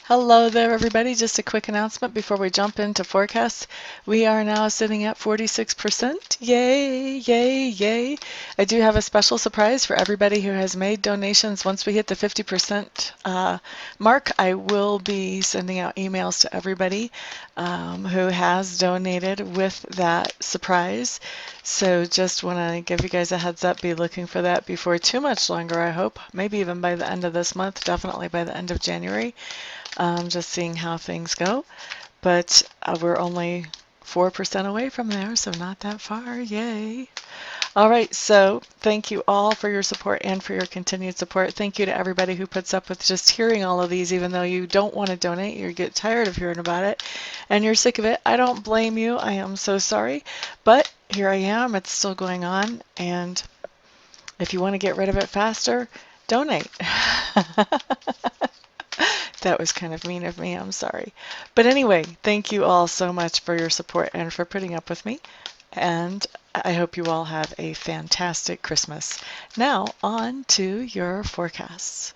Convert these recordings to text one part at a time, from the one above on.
Hello there, everybody. Just a quick announcement before we jump into forecasts. We are now sitting at 46%. Yay, yay, yay. I do have a special surprise for everybody who has made donations. Once we hit the 50% mark, I will be sending out emails to everybody who has donated with that surprise. So just want to give you guys a heads up. Be looking for that before too much longer, I hope. Maybe even by the end of this month, definitely by the end of January. Just seeing how things go. But we're only 4% away from there, so not that far. Yay. All right, so thank you all for your support and for your continued support. Thank you to everybody who puts up with just hearing all of these, even though you don't want to donate, you get tired of hearing about it, and you're sick of it. I don't blame you. I am so sorry, but here I am. It's still going on, and if you want to get rid of it faster, donate. That was kind of mean of me. I'm sorry. But anyway, thank you all so much for your support and for putting up with me. And I hope you all have a fantastic Christmas. Now, on to your forecasts.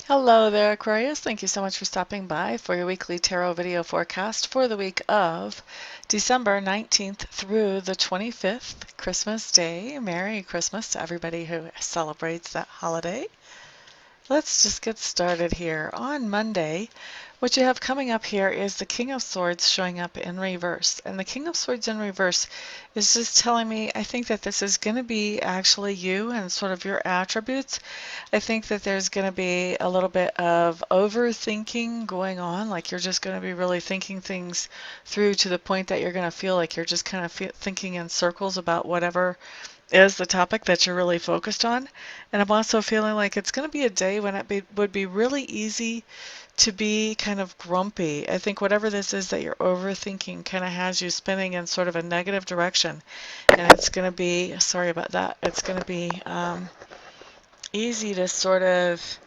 Hello there, Aquarius. Thank you so much for stopping by for your weekly tarot video forecast for the week of December 19th through the 25th, Christmas Day. Merry Christmas to everybody who celebrates that holiday. Let's just get started here. On Monday, what you have coming up here is the King of Swords showing up in reverse. And the King of Swords in reverse is just telling me, I think that this is going to be actually you and sort of your attributes. I think that there's going to be a little bit of overthinking going on, like you're just going to be really thinking things through to the point that you're going to feel like you're just kind of thinking in circles about whatever is the topic that you're really focused on. And I'm also feeling like it's going to be a day when it would be really easy to be kind of grumpy. I think whatever this is that you're overthinking kind of has you spinning in sort of a negative direction. And it's going to be, sorry about that, it's going to be easy to sort of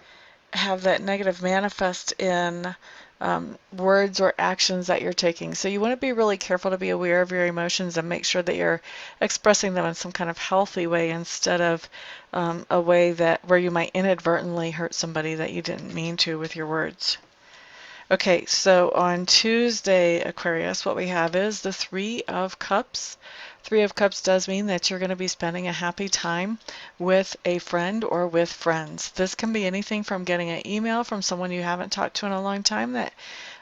have that negative manifest in words or actions that you're taking. So you want to be really careful to be aware of your emotions and make sure that you're expressing them in some kind of healthy way instead of a way that where you might inadvertently hurt somebody that you didn't mean to with your words. Okay, so on Tuesday, Aquarius, what we have is the Three of Cups. Three of Cups does mean that you're going to be spending a happy time with a friend or with friends. This can be anything from getting an email from someone you haven't talked to in a long time that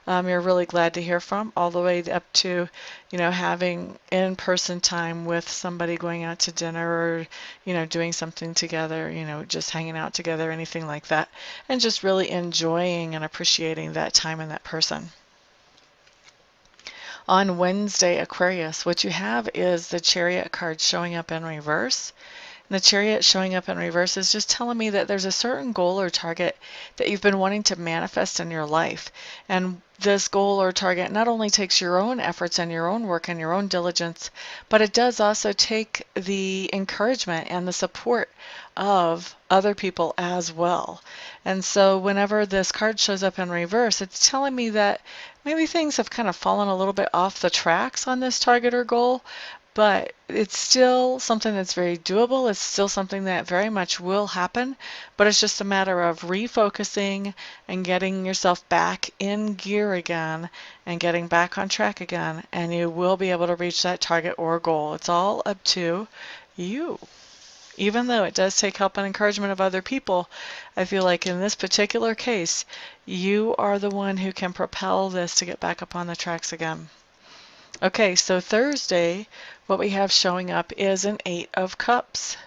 you're really glad to hear from, all the way up to, having in-person time with somebody, going out to dinner or, doing something together, just hanging out together, anything like that, and just really enjoying and appreciating that time and that person. On Wednesday, Aquarius, what you have is the Chariot card showing up in reverse. And the Chariot showing up in reverse is just telling me that there's a certain goal or target that you've been wanting to manifest in your life. And this goal or target not only takes your own efforts and your own work and your own diligence, but it does also take the encouragement and the support of other people as well. And so whenever this card shows up in reverse, it's telling me that maybe things have kind of fallen a little bit off the tracks on this target or goal, but it's still something that's very doable. It's still something that very much will happen, but it's just a matter of refocusing and getting yourself back in gear again and getting back on track again, and you will be able to reach that target or goal. It's all up to you. Even though it does take help and encouragement of other people, I feel like in this particular case, you are the one who can propel this to get back up on the tracks again. Okay, so Thursday, what we have showing up is an Eight of Cups.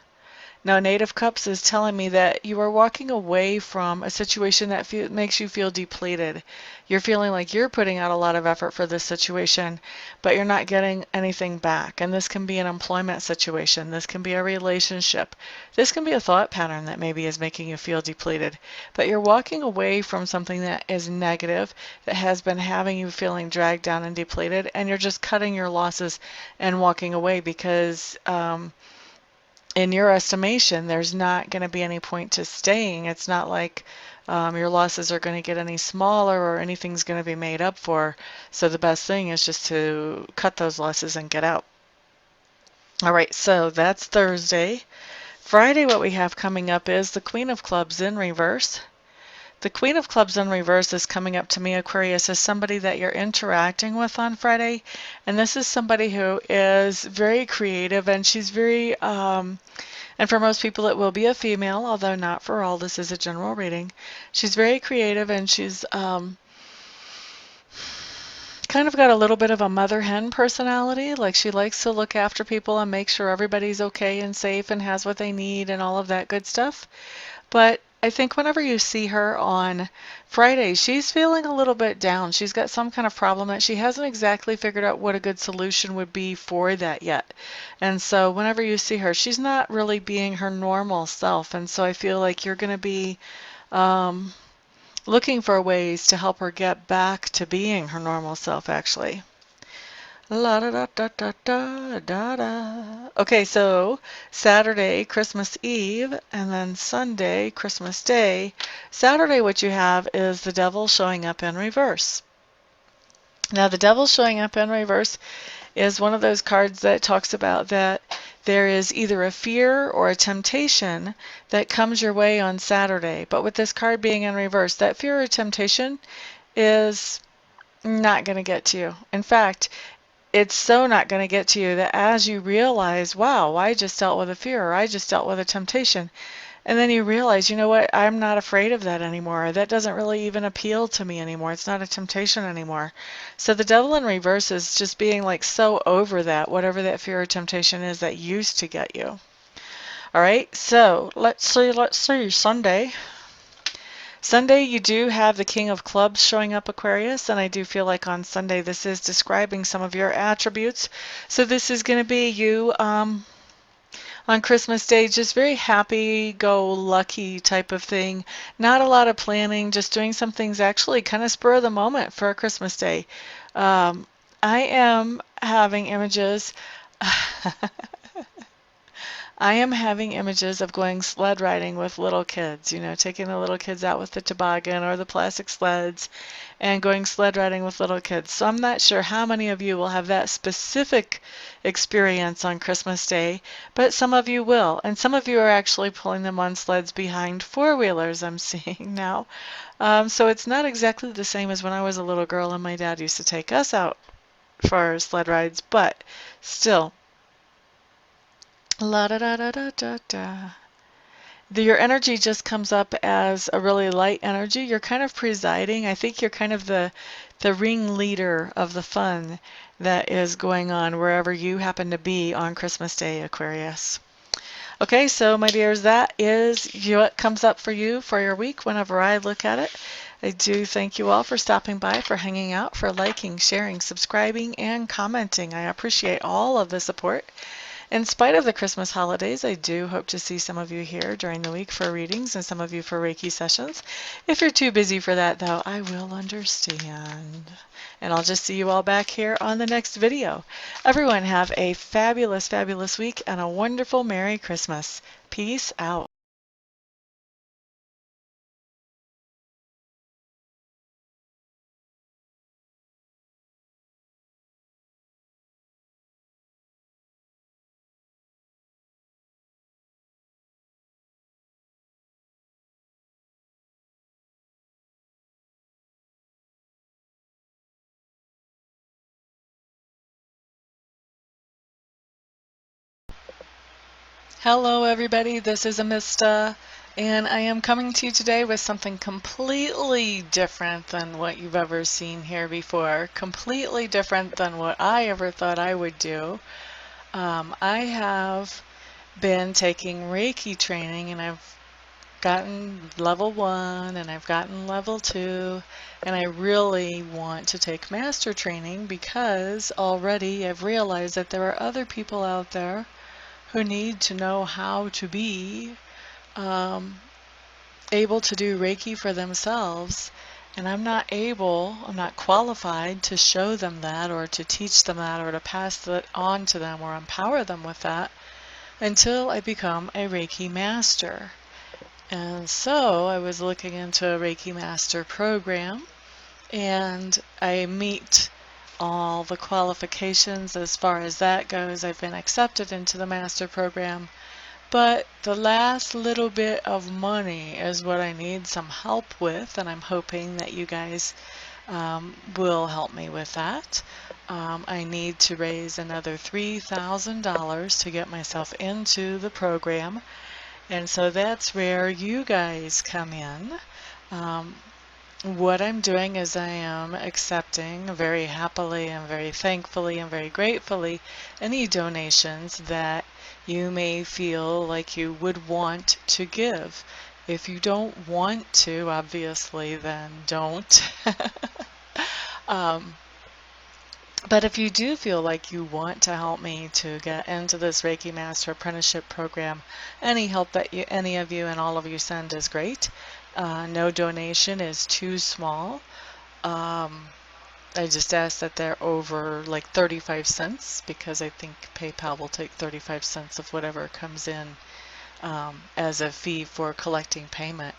Now, an Eight of Cups is telling me that you are walking away from a situation that makes you feel depleted. You're feeling like you're putting out a lot of effort for this situation, but you're not getting anything back. And this can be an employment situation. This can be a relationship. This can be a thought pattern that maybe is making you feel depleted. But you're walking away from something that is negative, that has been having you feeling dragged down and depleted, and you're just cutting your losses and walking away because in your estimation, there's not going to be any point to staying. It's not like your losses are going to get any smaller or anything's going to be made up for. So the best thing is just to cut those losses and get out. All right, so that's Thursday. Friday, what we have coming up is the Queen of Clubs in reverse. The Queen of Clubs in reverse is coming up to me, Aquarius, as somebody that you're interacting with on Friday. And this is somebody who is very creative, and she's very, and for most people it will be a female, although not for all. This is a general reading. She's very creative, and she's kind of got a little bit of a mother hen personality. Like, she likes to look after people and make sure everybody's okay and safe and has what they need and all of that good stuff. But I think whenever you see her on Friday, she's feeling a little bit down. She's got some kind of problem that she hasn't exactly figured out what a good solution would be for that yet. And so whenever you see her, she's not really being her normal self. And so I feel like you're going to be looking for ways to help her get back to being her normal self, actually. La da da da da da da da. Okay, so Saturday, Christmas Eve, and then Sunday, Christmas Day. Saturday, what you have is the devil showing up in reverse. Now, the devil showing up in reverse is one of those cards that talks about that there is either a fear or a temptation that comes your way on Saturday. But with this card being in reverse, that fear or temptation is not going to get to you. In fact, it's so not going to get to you that as you realize, wow, I just dealt with a fear, or I just dealt with a temptation, and then you realize, you know what, I'm not afraid of that anymore. That doesn't really even appeal to me anymore. It's not a temptation anymore. So the devil in reverse is just being like so over that, whatever that fear or temptation is that used to get you. All right, so let's see, Sunday. Sunday, you do have the King of Clubs showing up, Aquarius, and I do feel like on Sunday this is describing some of your attributes. So this is going to be you on Christmas Day, just very happy-go-lucky type of thing. Not a lot of planning, just doing some things actually kind of spur of the moment for a Christmas Day. I am having images. I am having images of going sled riding with little kids, you know, taking the little kids out with the toboggan or the plastic sleds and going sled riding with little kids. So I'm not sure how many of you will have that specific experience on Christmas Day, but some of you will. And some of you are actually pulling them on sleds behind four-wheelers, I'm seeing now. So it's not exactly the same as when I was a little girl and my dad used to take us out for sled rides, but still. La da da da da da da. Your energy just comes up as a really light energy. You're kind of presiding. I think you're kind of the ringleader of the fun that is going on wherever you happen to be on Christmas Day, Aquarius. Okay, so my dears, that is what comes up for you for your week whenever I look at it. I do thank you all for stopping by, for hanging out, for liking, sharing, subscribing, and commenting. I appreciate all of the support. In spite of the Christmas holidays, I do hope to see some of you here during the week for readings and some of you for Reiki sessions. If you're too busy for that, though, I will understand. And I'll just see you all back here on the next video. Everyone have a fabulous, fabulous week and a wonderful Merry Christmas. Peace out. Hello everybody, this is Amista, and I am coming to you today with something completely different than what you've ever seen here before, completely different than what I ever thought I would do. I have been taking Reiki training, and I've gotten level 1 and I've gotten level 2, and I really want to take master training because already I've realized that there are other people out there who need to know how to be able to do Reiki for themselves, and I'm not qualified to show them that or to teach them that or to pass that on to them or empower them with that until I become a Reiki Master. And so I was looking into a Reiki Master program, and I meet all the qualifications as far as that goes. I've been accepted into the Master program, But the last little bit of money is what I need some help with, and I'm hoping that you guys will help me with that. I need to raise another $3,000 to get myself into the program, and so that's where you guys come in. Um, what I'm doing is I am accepting very happily and very thankfully and very gratefully any donations that you may feel like you would want to give. If you don't want to, obviously, then don't. um, but if you do feel like you want to help me to get into this Reiki Master Apprenticeship Program, any help that any of you and all of you send is great. No donation is too small. I just ask that they're over like 35 cents because I think PayPal will take 35 cents of whatever comes in as a fee for collecting payment.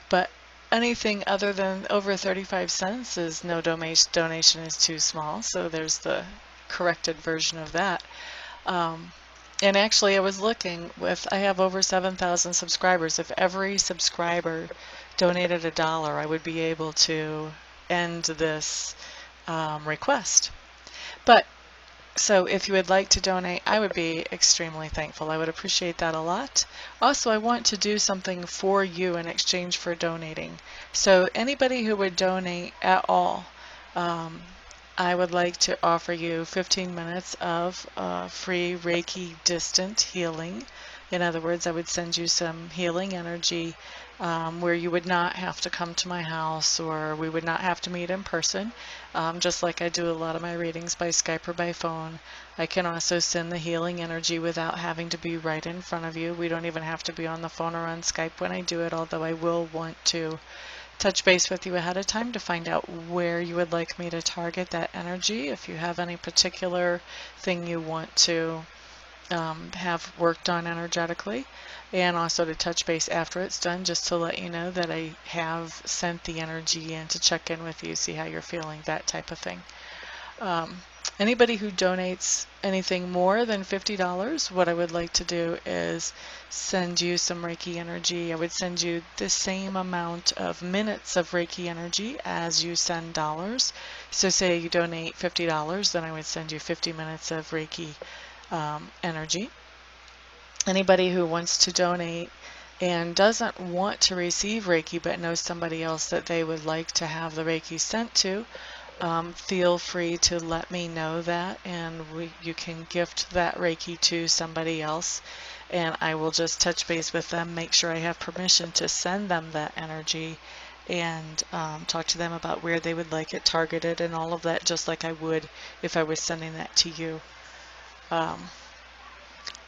But anything other than over 35 cents is no donation is too small. So there's the corrected version of that. And actually, I was looking I have over 7,000 subscribers. If every subscriber donated $1, I would be able to end this request. But so if you would like to donate, I would be extremely thankful. I would appreciate that a lot. Also, I want to do something for you in exchange for donating. So anybody who would donate at all, I would like to offer you 15 minutes of free Reiki distant healing. In other words, I would send you some healing energy where you would not have to come to my house, or we would not have to meet in person, just like I do a lot of my readings by Skype or by phone. I can also send the healing energy without having to be right in front of you. We don't even have to be on the phone or on Skype when I do it, although I will want to touch base with you ahead of time to find out where you would like me to target that energy. If you have any particular thing you want to have worked on energetically, and also to touch base after it's done just to let you know that I have sent the energy in to check in with you, see how you're feeling, that type of thing. Anybody who donates anything more than $50, what I would like to do is send you some Reiki energy. I would send you the same amount of minutes of Reiki energy as you send dollars. So say you donate $50, then I would send you 50 minutes of Reiki energy. Anybody who wants to donate and doesn't want to receive Reiki but knows somebody else that they would like to have the Reiki sent to, feel free to let me know that, and you can gift that Reiki to somebody else, and I will just touch base with them, make sure I have permission to send them that energy, and talk to them about where they would like it targeted and all of that, just like I would if I was sending that to you.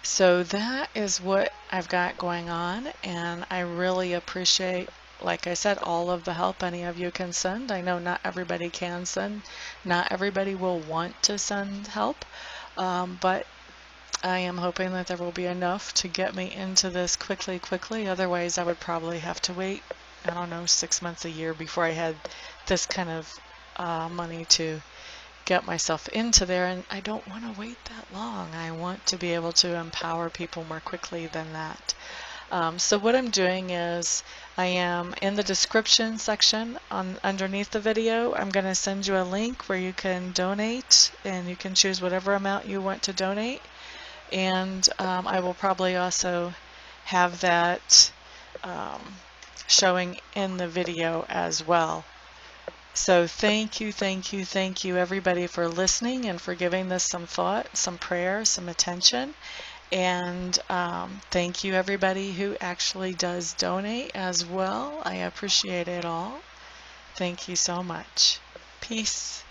So that is what I've got going on, and I really appreciate, like I said, all of the help any of you can send. I know not everybody can send, not everybody will want to send help, but I am hoping that there will be enough to get me into this quickly. Otherwise, I would probably have to wait, I don't know, 6 months, a year before I had this kind of money to get myself into there, and I don't want to wait that long. I want to be able to empower people more quickly than that. So what I'm doing is I am in the description section underneath the video. I'm going to send you a link where you can donate, and you can choose whatever amount you want to donate, and I will probably also have that showing in the video as well. So thank you everybody for listening and for giving this some thought, some prayer, some attention. And thank you everybody who actually does donate as well. I appreciate it all. Thank you so much. Peace.